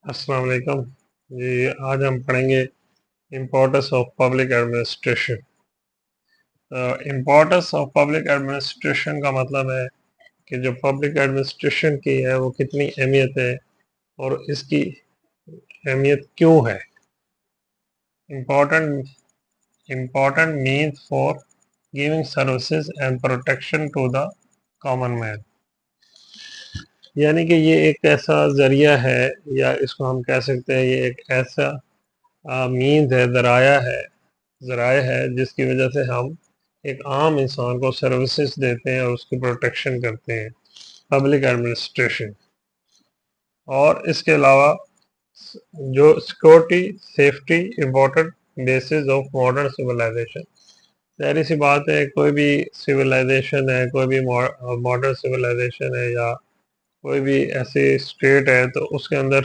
अस्सलाम वालेकुम जी। आज हम पढ़ेंगे importance of public administration. Importance of public administration का मतलब है कि जो पब्लिक एडमिनिस्ट्रेशन की है वो कितनी अहमियत है और इसकी अहमियत क्यों है। Important important means for giving services and protection to the common man, यानी कि ये एक ऐसा जरिया है, या इसको हम कह सकते हैं ये एक ऐसा मीन्स है, ज़राया है जिसकी वजह से हम एक आम इंसान को सर्विसेज देते हैं और उसकी प्रोटेक्शन करते हैं, पब्लिक एडमिनिस्ट्रेशन। और इसके अलावा जो security safety important basis of modern civilisation. जाहिर सी बात है, कोई भी सिविलाइजेशन है, कोई भी मॉडर्न सिविलाइजेशन है या कोई भी ऐसी स्टेट है, तो उसके अंदर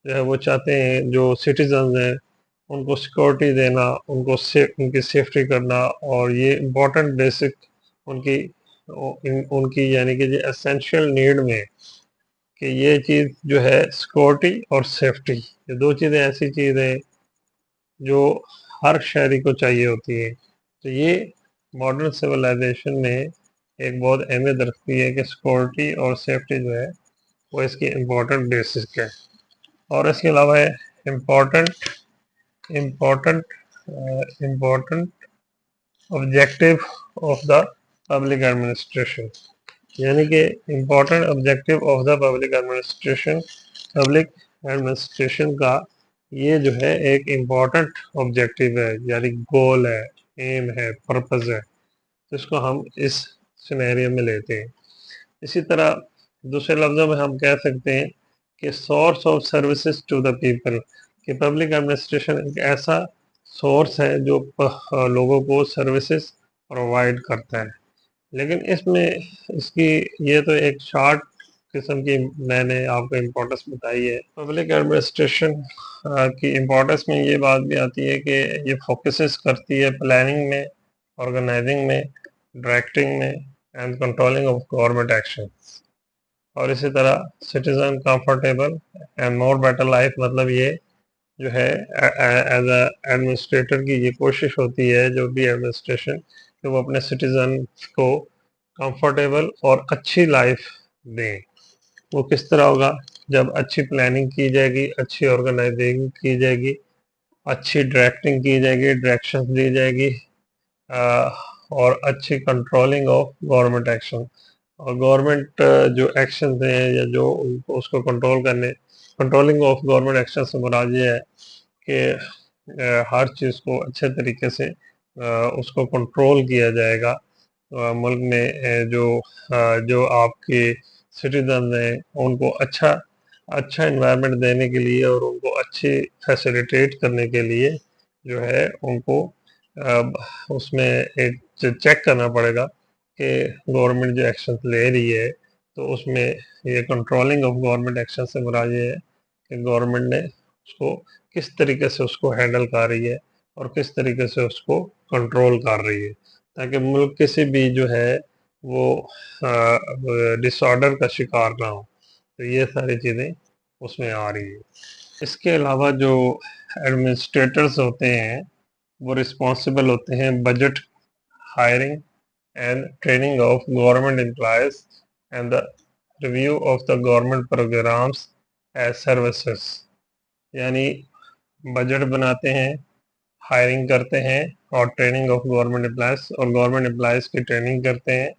जो है वो चाहते हैं जो सिटीजन्स हैं उनको सिक्योरिटी देना, उनकी सेफ्टी करना, और ये इम्पोर्टेंट बेसिक उनकी उनकी यानी कि ये एसेंशियल नीड में कि ये चीज़ जो है सिक्योरिटी और सेफ्टी, ये दो चीज़ें ऐसी चीज़ें जो हर शहरी को चाहिए होती है। तो ये मॉडर्न सिविलाइजेशन में एक बहुत अहमियत रखती है कि सिक्योरिटी और सेफ्टी जो है वो इसकी इम्पोर्टेंट बेसिक है। और इसके अलावा है important important important objective of the public administration, यानी कि important objective of the public administration का ये जो है एक इम्पोर्टेंट ऑब्जेक्टिव है, यानी गोल है, एम है, पर्पस है, जिसको हम इस सिनेरियो में लेते हैं। इसी तरह दूसरे लफ्ज़ों में हम कह सकते हैं कि source of services to the people, कि पब्लिक एडमिनिस्ट्रेशन एक ऐसा सोर्स है जो लोगों को सर्विसेज प्रोवाइड करता है। लेकिन इसमें इसकी ये तो एक शॉर्ट किस्म की मैंने आपको इम्पोर्टेंस बताई है। पब्लिक एडमिनिस्ट्रेशन की इम्पोर्टेंस में ये बात भी आती है कि ये फोकसेस करती है प्लानिंग में, ऑर्गेनाइजिंग में, डायरेक्टिंग में and controlling of government action. और इसी तरह citizen comfortable and more better life, मतलब ये जो है एज अ एडमिनिस्ट्रेटर की ये कोशिश होती है, जो भी एडमिनिस्ट्रेशन, कि वो अपने सिटीजन को कंफर्टेबल और अच्छी लाइफ दें। वो किस तरह होगा? जब अच्छी प्लानिंग की जाएगी, अच्छी ऑर्गेनाइजिंग की जाएगी, अच्छी डायरेक्टिंग की जाएगी, डायरेक्शन दी जाएगी, और अच्छी कंट्रोलिंग ऑफ गवर्नमेंट एक्शन। और गवर्नमेंट जो एक्शन हैं या जो उसको कंट्रोलिंग ऑफ गवर्नमेंट एक्शन से मुराद ये है कि हर चीज़ को अच्छे तरीके से उसको कंट्रोल किया जाएगा। मुल्क में जो आपके सिटीजन हैं उनको अच्छा अच्छा इन्वायरमेंट देने के लिए और उनको अच्छी फैसिलिटेट करने के लिए जो है उनको उसमें एक चेक करना पड़ेगा कि गवर्नमेंट जो एक्शन ले रही है, तो उसमें ये कंट्रोलिंग ऑफ गवर्नमेंट एक्शन से मुराद ये है कि गवर्नमेंट ने उसको किस तरीके से उसको हैंडल कर रही है और किस तरीके से उसको कंट्रोल कर रही है, ताकि मुल्क किसी भी जो है वो डिसऑर्डर का शिकार ना हो। तो ये सारी चीज़ें उसमें आ रही है। इसके अलावा जो एडमिनिस्ट्रेटर्स होते हैं वो रिस्पॉन्सिबल होते हैं budget, hiring and training of government employees and the review of the government programs as services, यानी बजट बनाते हैं, हायरिंग करते हैं और ट्रेनिंग ऑफ गवर्नमेंट एम्प्लॉयज़, और गवर्नमेंट एम्प्लॉयज़ की ट्रेनिंग करते हैं,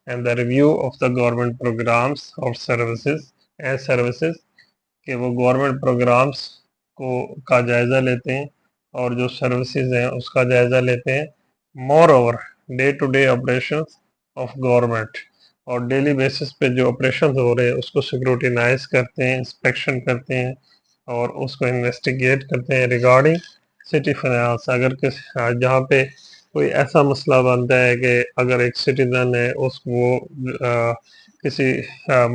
and the review of the government programmes और सर्विसेज एज सर्विसेज, कि वो गवर्नमेंट प्रोग्राम्स को का जायज़ा लेते हैं और जो सर्विसेज हैं उसका जायज़ा लेते हैं। Moreover day to day operations of government, और डेली बेसिस पे जो ऑपरेशन हो रहे हैं उसको स्क्रूटिनाइज करते हैं, इंस्पेक्शन करते हैं और उसको इन्वेस्टिगेट करते हैं रिगार्डिंग सिटी फाइनेंस। अगर जहाँ पे कोई ऐसा मसला बनता है कि अगर एक सिटीजन है उसको किसी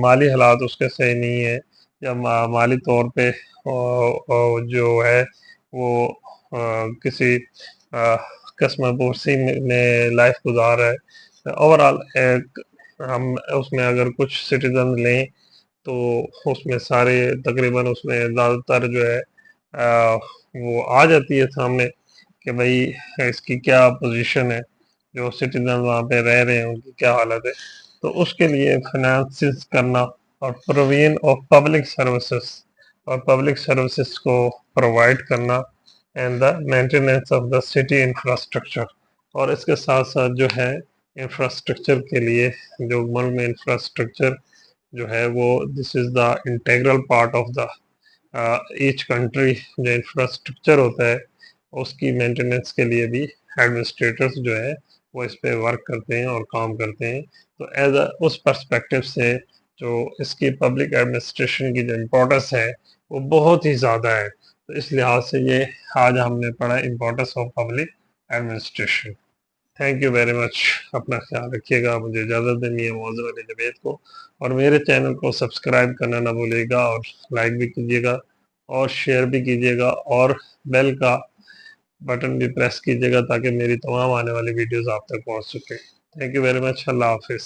माली हालात उसके सही नहीं है, या माली तौर पे जो है वो किसी कस्म पुरसी में लाइफ गुजार रहा है, ओवरऑल एक ہم اس میں اگر کچھ سٹیزن لیں تو اس میں سارے تقریباً اس میں زیادہ تر جو ہے وہ آ جاتی ہے سامنے کہ بھائی اس کی کیا پوزیشن ہے، جو سٹیزن وہاں پہ رہ رہے ہیں ان کی کیا حالت ہے. تو اس کے لیے فنانسز کرنا اور پروویژن آف پبلک سروسز اور پبلک سروسز کو پرووائڈ کرنا and the maintenance of the city infrastructure. اور اس کے ساتھ ساتھ جو ہے انفراسٹرکچر کے لیے جو ملک میں انفراسٹرکچر جو ہے وہ this is the integral part of the each country. جو انفراسٹرکچر ہوتا ہے اس کی مینٹیننس کے لیے بھی ایڈمنسٹریٹرز جو ہے وہ اس پہ ورک کرتے ہیں اور کام کرتے ہیں. تو ایز اے اس پرسپیکٹو سے جو اس کی پبلک ایڈمنسٹریشن کی جو امپورٹنس ہے وہ بہت ہی زیادہ ہے. تو اس لحاظ سے یہ آج ہم نے پڑھا importance of public administration. Thank you very مچ. اپنا خیال رکھیے گا. مجھے اجازت دینی ہے موضوع علی جوید کو، اور میرے چینل کو سبسکرائب کرنا نہ بھولیے گا، اور لائک بھی کیجیے گا اور شیئر بھی کیجیے گا، اور بیل کا بٹن بھی پریس کیجیے گا تاکہ میری تمام آنے والی ویڈیوز آپ تک پہنچ سکے. Thank you very much. اللہ حافظ.